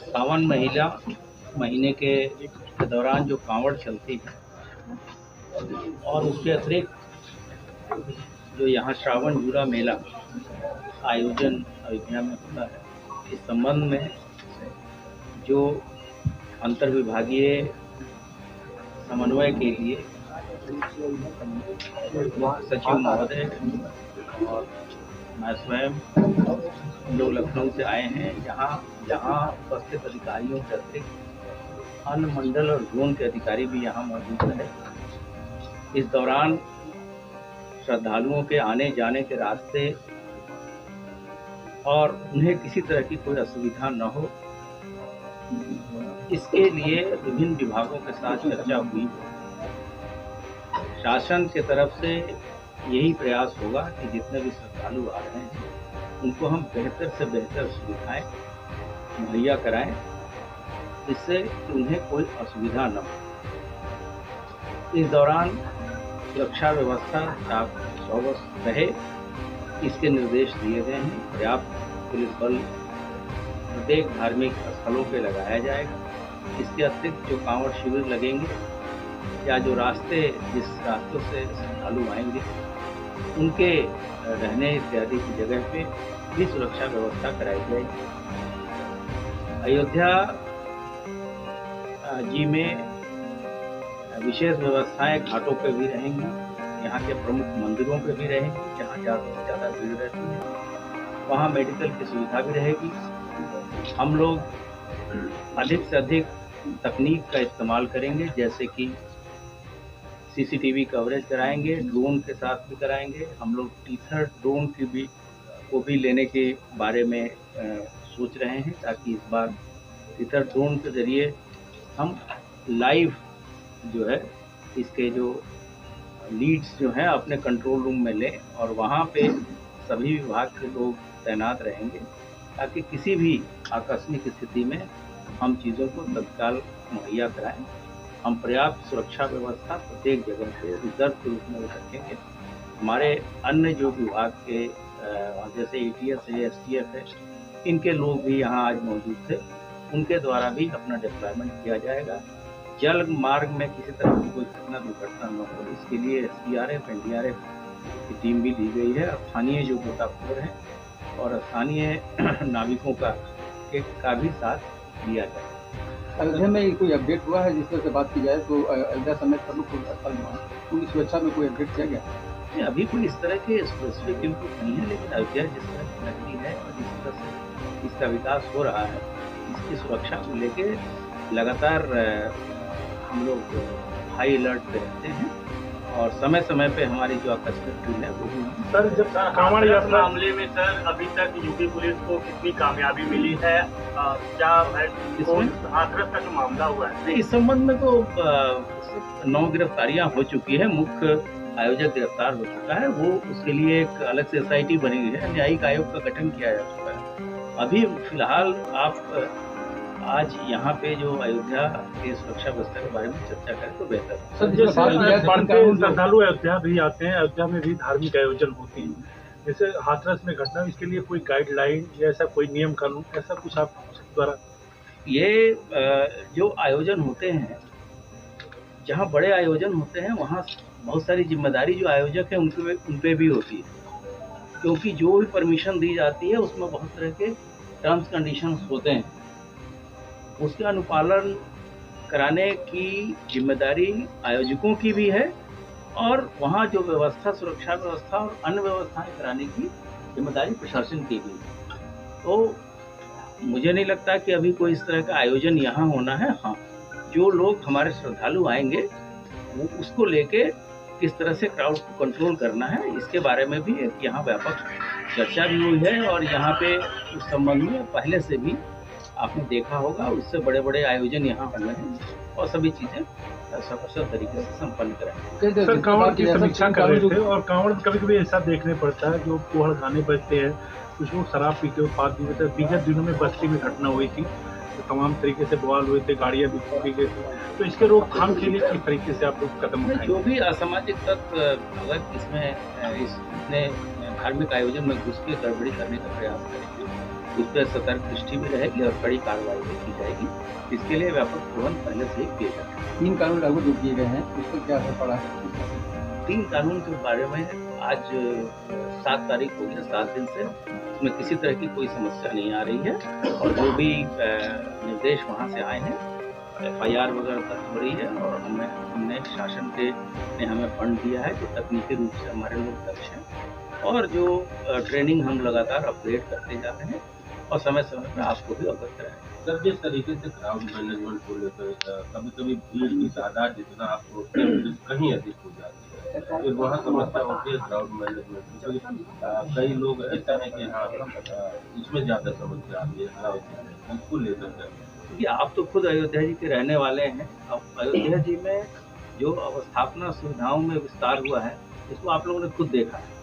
सावन महीने के दौरान जो कांवड़ चलती है और उसके अतिरिक्त जो यहाँ श्रावण झूला मेला आयोजन अयोध्या में होता है, इस संबंध में जो अंतर्विभागीय समन्वय के लिए सचिव महोदय और मैं स्वयं लोग लखनऊ से आए हैं। जहाँ उपस्थित अधिकारियों के अतिरिक्त अन्य मंडल और जोन के अधिकारी भी यहाँ मौजूद रहे। इस दौरान श्रद्धालुओं के आने जाने के रास्ते और उन्हें किसी तरह की कोई असुविधा न हो, इसके लिए विभिन्न विभागों के साथ चर्चा हुई। शासन के तरफ से यही प्रयास होगा कि जितने भी श्रद्धालु आ रहे हैं उनको हम बेहतर से बेहतर सुविधाएं मुहैया कराएं, जिससे कि उन्हें कोई असुविधा न हो। इस दौरान सुरक्षा व्यवस्था चाक चौकस रहे, इसके निर्देश दिए गए हैं। पर्याप्त पुलिस बल प्रत्येक धार्मिक स्थलों पर लगाया जाएगा। इसके अतिरिक्त जो कांवड़ शिविर लगेंगे या जो रास्ते जिस रास्तों से श्रद्धालु आएंगे उनके रहने इत्यादि की जगह पे भी सुरक्षा व्यवस्था कराई जाएगी। अयोध्या जी में विशेष व्यवस्थाएं घाटों पे भी रहेंगी, यहाँ के प्रमुख मंदिरों पे भी रहेंगी, जहाँ ज़्यादा से ज़्यादा भीड़ रहती है वहाँ मेडिकल की सुविधा भी रहेगी। हम लोग अधिक से अधिक तकनीक का इस्तेमाल करेंगे, जैसे कि सीसीटीवी कवरेज कराएंगे, ड्रोन के साथ भी कराएंगे। हम लोग टीथर ड्रोन को भी लेने के बारे में सोच रहे हैं, ताकि इस बार टीथर ड्रोन के जरिए हम लाइव जो है इसके जो लीड्स जो हैं अपने कंट्रोल रूम में लें और वहाँ पे सभी विभाग के लोग तैनात रहेंगे, ताकि किसी भी आकस्मिक स्थिति में हम चीज़ों को तत्काल मुहैया कराएं। हम पर्याप्त सुरक्षा व्यवस्था प्रत्येक जगह पे रिजर्व के रूप में रखेंगे। हमारे अन्य जो विभाग के जैसे ATS है, STF है, इनके लोग भी यहाँ आज मौजूद थे, उनके द्वारा भी अपना डिप्लॉयमेंट किया जाएगा। जल मार्ग में किसी तरह की कोई घटना दुर्घटना न हो, इसके लिए SDRF NDRF की टीम भी दी गई है। स्थानीय जो गोताखोर हैं और स्थानीय नाविकों का भी साथ दिया जाए। अयोध्या में कोई अपडेट हुआ है जिस तरह से बात की जाए तो अयोध्या समेत प्रमुख स्थल उनकी सुरक्षा में कोई अपडेट किया गया? नहीं, अभी कोई इस तरह के स्पेसिफिक इनपुट नहीं है, लेकिन अयोध्या जिस तरह की नगरी है और जिस तरह से इसका विकास हो रहा है, इसकी सुरक्षा को लेके लगातार हम लोग हाई अलर्ट पे रहते हैं और समय समय पे हमारी जो आकस्मिक टीम है वो भी। सर, जब कांवड़ यात्रा मामले में सर अभी तक यूपी पुलिस को कितनी कामयाबी मिली है? क्या है हाथरस का जो मामला हुआ है, इस संबंध में तो 9 गिरफ्तारियां हो चुकी है। मुख्य आयोजक गिरफ्तार हो चुका है, वो उसके लिए एक अलग से SIT बनी हुई है, न्यायिक आयोग का गठन किया जा चुका है। अभी फिलहाल आप आज यहाँ पे जो अयोध्या के सुरक्षा व्यवस्था के बारे में चर्चा करें तो बेहतर है। सर, जैसे बढ़ते श्रद्धालु अयोध्या भी आते हैं, अयोध्या में भी धार्मिक आयोजन होती है, जैसे हाथरस में घटना, इसके लिए कोई गाइडलाइन या ऐसा कोई नियम कानून ऐसा कुछ आप द्वारा? ये जो आयोजन होते हैं, जहाँ बड़े आयोजन होते हैं वहाँ बहुत सारी जिम्मेदारी जो आयोजक है उन पे भी होती है, क्योंकि जो भी परमिशन दी जाती है उसमें बहुत तरह के टर्म्स कंडीशंस होते हैं। उसका अनुपालन कराने की जिम्मेदारी आयोजकों की भी है और वहाँ जो व्यवस्था, सुरक्षा व्यवस्था और अन्य व्यवस्थाएं कराने की जिम्मेदारी प्रशासन की भी है। तो मुझे नहीं लगता कि अभी कोई इस तरह का आयोजन यहाँ होना है। हाँ, जो लोग हमारे श्रद्धालु आएंगे वो उसको लेके किस तरह से क्राउड को कंट्रोल करना है, इसके बारे में भी एक यहाँ व्यापक चर्चा भी हुई है और यहाँ पे उस संबंध में पहले से भी आपने देखा होगा, उससे बड़े बड़े आयोजन यहाँ हुए हैं और सभी चीज़ें सकुशल तरीके से संपन्न कराएंगे। सर, कांवड़ की समीक्षा कर रहे थे और कांवड़ कभी कभी ऐसा देखने पड़ता है जो कोहड़ गाने बजते हैं, कुछ लोग शराब पीते उत्पाद भी होते हैं। बीते दिनों में बस्ती में घटना हुई थी तमाम तरीके से बवाल हुए थे, गाड़ियाँ भी फूटी गई थी, तो इसके रोकथाम के लिए किस तरीके से आप लोग कदम उठाएंगे? जो भी असामाजिक तत्व अगर इसमें इतने धार्मिक आयोजन में घुस के गड़बड़ी करने का प्रयास करेंगे, उस पर सतर्क दृष्टि भी रहेगी और कड़ी कार्रवाई भी की जाएगी। इसके लिए व्यापक प्रबंध पहले से ही किए जा रहे हैं। 3 कानून लागू जो किए गए हैं, उस पर क्या असर पड़ा है? 3 कानून के बारे में आज 7 तारीख हो गई, 7 दिन से इसमें किसी तरह की कोई समस्या नहीं आ रही है और जो भी निर्देश वहाँ से आए हैं, FIR वगैरह दर्ज हो रही है और हमने शासन ने हमें फंड दिया है, जो तकनीकी रूप से हमारे लोग दक्ष हैं और जो ट्रेनिंग हम लगातार अपग्रेड करते जा रहे हैं और समय समय पर आपको भी अवगत कराएंगे। सर, जिस तरीके से क्राउड मैनेजमेंट को लेकर कभी कभी भीड़ की तादाद जितना आप सोचते हैं कहीं अधिक हो जाती है, फिर वहाँ समस्या होती है क्राउड मैनेजमेंट की। कई लोग ऐसा है कि हाँ इसमें ज़्यादा समस्या आती है क्राउड, इसको लेकर क्योंकि आप तो खुद अयोध्या जी के रहने वाले हैं। अब अयोध्या जी में जो अवस्थापना सुविधाओं में विस्तार हुआ है, इसको आप लोगों ने खुद देखा है।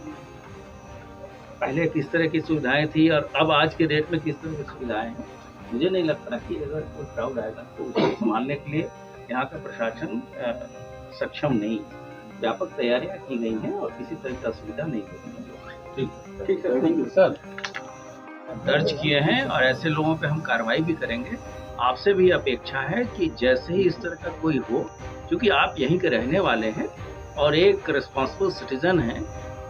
पहले किस तरह की सुविधाएं थी और अब आज के डेट में किस तरह की सुविधाएं हैं। मुझे नहीं लगता कि अगर कोई क्राउड आएगा तो उसको संभालने के लिए यहाँ का प्रशासन सक्षम नहीं। व्यापक तैयारियां की गई हैं और किसी तरह की असुविधा नहीं होगी। ठीक सर, थैंक यू सर। दर्ज किए हैं और ऐसे लोगों पे हम कार्रवाई भी करेंगे। आपसे भी अपेक्षा है कि जैसे ही इस तरह का कोई हो, क्योंकि आप यहीं के रहने वाले हैं और एक रिस्पॉन्सिबल सिटीजन हैं,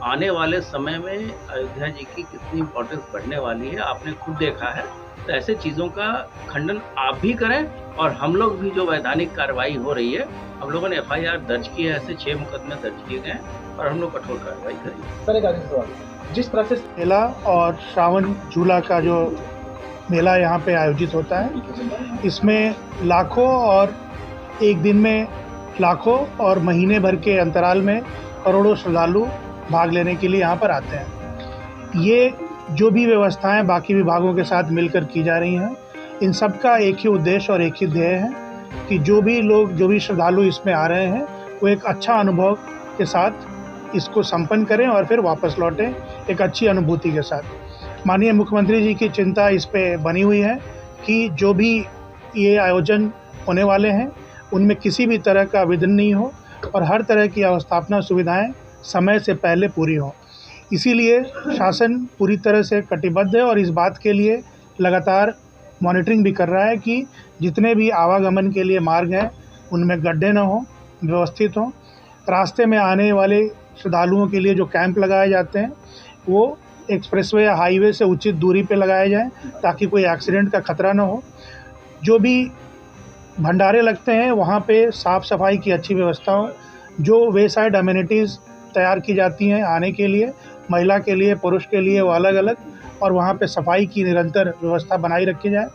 आने वाले समय में अयोध्या जी की कितनी इम्पोर्टेंस बढ़ने वाली है आपने खुद देखा है। तो ऐसे चीज़ों का खंडन आप भी करें और हम लोग भी, जो वैधानिक कार्रवाई हो रही है, हम लोगों ने FIR दर्ज किए, ऐसे 6 मुकदमे दर्ज किए गए और हम लोग कठोर कार्रवाई करेंगे। सर, एक आखिरी सवाल, जिस तरह से मेला और श्रावण झूला का जो मेला यहाँ पे आयोजित होता है, इसमें लाखों और एक दिन में लाखों और महीने भर के अंतराल में करोड़ों श्रद्धालु भाग लेने के लिए यहाँ पर आते हैं। ये जो भी व्यवस्थाएं बाकी विभागों के साथ मिलकर की जा रही हैं, इन सब का एक ही उद्देश्य और एक ही ध्येय है कि जो भी श्रद्धालु इसमें आ रहे हैं, वो एक अच्छा अनुभव के साथ इसको संपन्न करें और फिर वापस लौटें एक अच्छी अनुभूति के साथ। माननीय मुख्यमंत्री जी की चिंता इस पे बनी हुई है कि जो भी ये आयोजन होने वाले हैं, उनमें किसी भी तरह का विघ्न नहीं हो और हर तरह की अवस्थापना सुविधाएं समय से पहले पूरी हों। इसीलिए शासन पूरी तरह से कटिबद्ध है और इस बात के लिए लगातार मॉनिटरिंग भी कर रहा है कि जितने भी आवागमन के लिए मार्ग हैं, उनमें गड्ढे न हों, व्यवस्थित हों। रास्ते में आने वाले श्रद्धालुओं के लिए जो कैंप लगाए जाते हैं, वो एक्सप्रेसवे या हाईवे से उचित दूरी पे लगाए जाएं ताकि कोई एक्सीडेंट का खतरा न हो। जो भी भंडारे लगते हैं, वहाँ पे साफ़ सफाई की अच्छी व्यवस्था हो। जो वे साइड अम्यूनिटीज़ तैयार की जाती हैं आने के लिए, महिला के लिए, पुरुष के लिए, वो अलग अलग, और वहाँ पे सफाई की निरंतर व्यवस्था बनाई रखी जाए।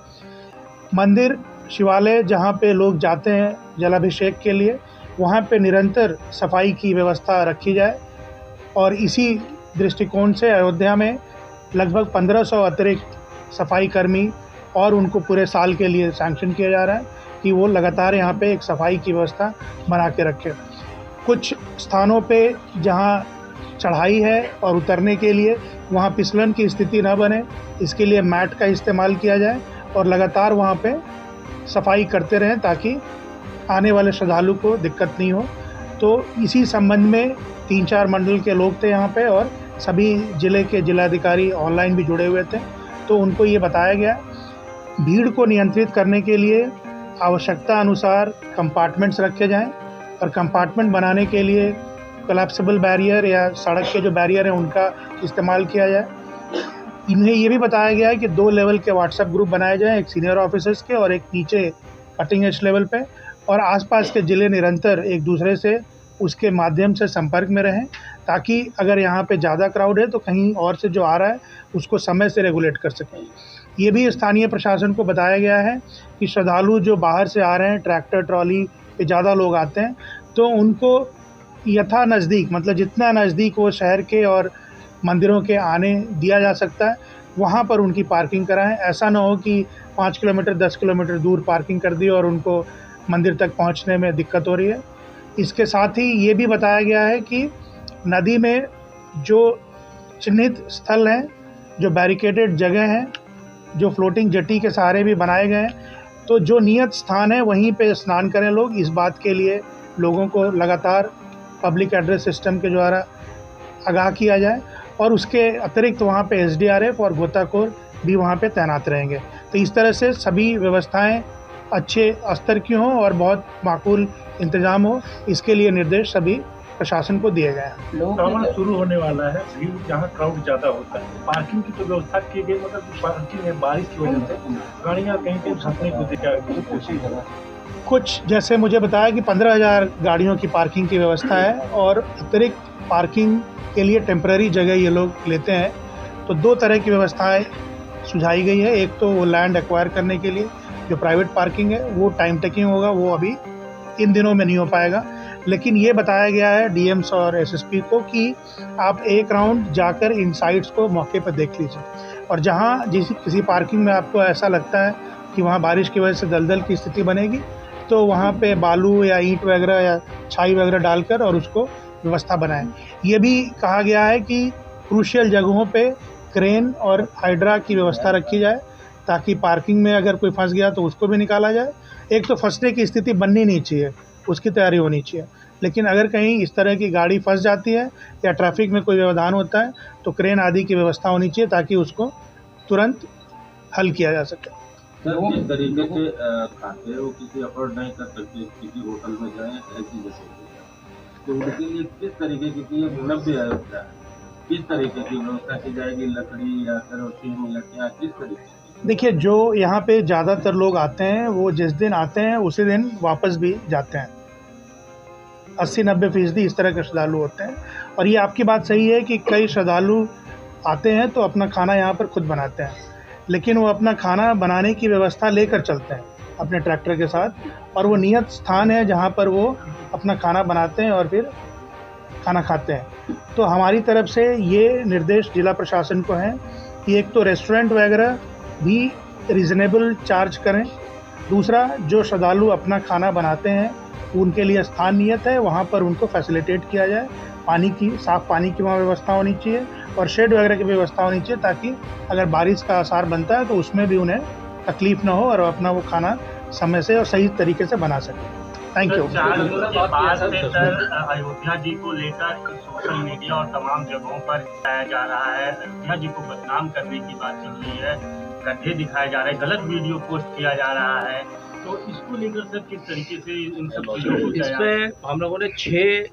मंदिर, शिवालय जहाँ पे लोग जाते हैं जलाभिषेक के लिए, वहाँ पे निरंतर सफाई की व्यवस्था रखी जाए। और इसी दृष्टिकोण से अयोध्या में लगभग 1500 अतिरिक्त सफाई कर्मी और उनको पूरे साल के लिए सैंक्शन किया जा रहा है कि वो लगातार यहाँ पे एक सफाई की व्यवस्था बना के रखें। कुछ स्थानों पे जहाँ चढ़ाई है और उतरने के लिए वहाँ फिसलन की स्थिति न बने, इसके लिए मैट का इस्तेमाल किया जाए और लगातार वहाँ पे सफाई करते रहें ताकि आने वाले श्रद्धालु को दिक्कत नहीं हो। तो इसी संबंध में 3-4 मंडल के लोग थे यहाँ पे और सभी ज़िले के जिलाधिकारी ऑनलाइन भी जुड़े हुए थे। तो उनको ये बताया गया, भीड़ को नियंत्रित करने के लिए आवश्यकता अनुसार कंपार्टमेंट्स रखे जाएं और कंपार्टमेंट बनाने के लिए कोलैप्सिबल बैरियर या सड़क के जो बैरियर हैं उनका इस्तेमाल किया जाए। इन्हें ये भी बताया गया है कि 2 लेवल के व्हाट्सएप ग्रुप बनाए जाएं, एक सीनियर ऑफिसर्स के और एक नीचे कटिंग एज लेवल पे, और आसपास के ज़िले निरंतर एक दूसरे से उसके माध्यम से संपर्क में रहें ताकि अगर यहाँ पे ज़्यादा क्राउड है तो कहीं और से जो आ रहा है उसको समय से रेगुलेट कर सकें। ये भी स्थानीय प्रशासन को बताया गया है कि श्रद्धालु जो बाहर से आ रहे हैं, ट्रैक्टर ट्रॉली पे ज़्यादा लोग आते हैं, तो उनको यथा नज़दीक, मतलब जितना नज़दीक वो शहर के और मंदिरों के आने दिया जा सकता है, वहाँ पर उनकी पार्किंग कराएं। ऐसा ना हो कि 5 किलोमीटर 10 किलोमीटर दूर पार्किंग कर दी और उनको मंदिर तक पहुँचने में दिक्कत हो रही है। इसके साथ ही ये भी बताया गया है कि नदी में जो चिन्हित स्थल हैं, जो बैरिकेडेड जगह हैं, जो फ्लोटिंग जेटी के सहारे भी बनाए गए हैं। तो जो नियत स्थान है वहीं पे स्नान करें लोग। इस बात के लिए लोगों को लगातार पब्लिक एड्रेस सिस्टम के द्वारा आगाह किया जाए और उसके अतिरिक्त वहाँ पे SDRF और गोताखोर भी वहाँ पे तैनात रहेंगे। तो इस तरह से सभी व्यवस्थाएं अच्छे स्तर की हों और बहुत माकूल इंतज़ाम हो, इसके लिए निर्देश सभी प्रशासन को दिए गए हैं। श्रावण शुरू होने वाला है, भीड़ जहाँ क्राउड ज़्यादा होता है, पार्किंग की तो व्यवस्था की गई, मतलब पार्किंग है बारिश की वजह से गाड़ियाँ कहीं कहीं फंसने को दिखा। कुछ जैसे मुझे बताया कि 15,000 गाड़ियों की पार्किंग की व्यवस्था है और अतिरिक्त पार्किंग के लिए टेम्पररी जगह ये लोग लेते हैं। तो 2 तरह की व्यवस्थाएं सुझाई गई है। एक तो वो लैंड एक्वायर करने के लिए जो प्राइवेट पार्किंग है वो टाइम टेकिंग होगा, वो अभी इन दिनों में नहीं हो पाएगा। लेकिन ये बताया गया है DMs और SSP को कि आप एक राउंड जाकर इन साइट्स को मौके पर देख लीजिए और जहाँ किसी पार्किंग में आपको ऐसा लगता है कि वहाँ बारिश की वजह से दलदल की स्थिति बनेगी तो वहाँ पे बालू या ईंट वगैरह या छाई वगैरह डालकर और उसको व्यवस्था बनाएं। ये भी कहा गया है कि क्रूशियल जगहों पे क्रेन और हाइड्रा की व्यवस्था रखी जाए ताकि पार्किंग में अगर कोई फंस गया तो उसको भी निकाला जाए। एक तो फंसने की स्थिति बननी नहीं चाहिए, उसकी तैयारी होनी चाहिए, लेकिन अगर कहीं इस तरह की गाड़ी फंस जाती है या ट्रैफिक में कोई व्यवधान होता है तो क्रेन आदि की व्यवस्था होनी चाहिए ताकि उसको तुरंत हल किया जा सके। सर, जिस तरीके से खाते हैं वो किसी अफोर्ड नहीं कर सकते, किसी होटल में जाएं ऐसी जगह, तो उनके लिए किस तरीके की भव्य अयोध्या है, किस तरीके की व्यवस्था की जाएगी, लकड़ी या केरोसिन या क्या, किस तरीके की? देखिए, जो यहाँ पे ज़्यादातर लोग आते हैं वो जिस दिन आते हैं उसी दिन वापस भी जाते हैं। 80-90% इस तरह के श्रद्धालु होते हैं। और ये आपकी बात सही है कि कई श्रद्धालु आते हैं तो अपना खाना यहाँ पर खुद बनाते हैं, लेकिन वो अपना खाना बनाने की व्यवस्था लेकर चलते हैं अपने ट्रैक्टर के साथ, और वो नियत स्थान है जहाँ पर वो अपना खाना बनाते हैं और फिर खाना खाते हैं। तो हमारी तरफ से ये निर्देश जिला प्रशासन को है कि एक तो रेस्टोरेंट वगैरह भी रीज़नेबल चार्ज करें, दूसरा जो श्रद्धालु अपना खाना बनाते हैं उनके लिए स्थान नियत है वहाँ पर उनको फैसिलिटेट किया जाए, साफ़ पानी की वहाँ व्यवस्था होनी चाहिए और शेड वगैरह की व्यवस्था होनी चाहिए ताकि अगर बारिश का आसार बनता है तो उसमें भी उन्हें तकलीफ़ ना हो और अपना वो खाना समय से और सही तरीके से बना सकें। Thank you. अयोध्या जी को लेकर सोशल मीडिया और तमाम जगहों पर बताया जा रहा है, अयोध्या जी को बदनाम करने की बात चल रही है, गड्ढे दिखाए जा रहे हैं, गलत वीडियो पोस्ट किया जा रहा है, तो इसको लेकर सर किस तरीके से इन सब चीज़ों को इस पे हम लोगों ने 6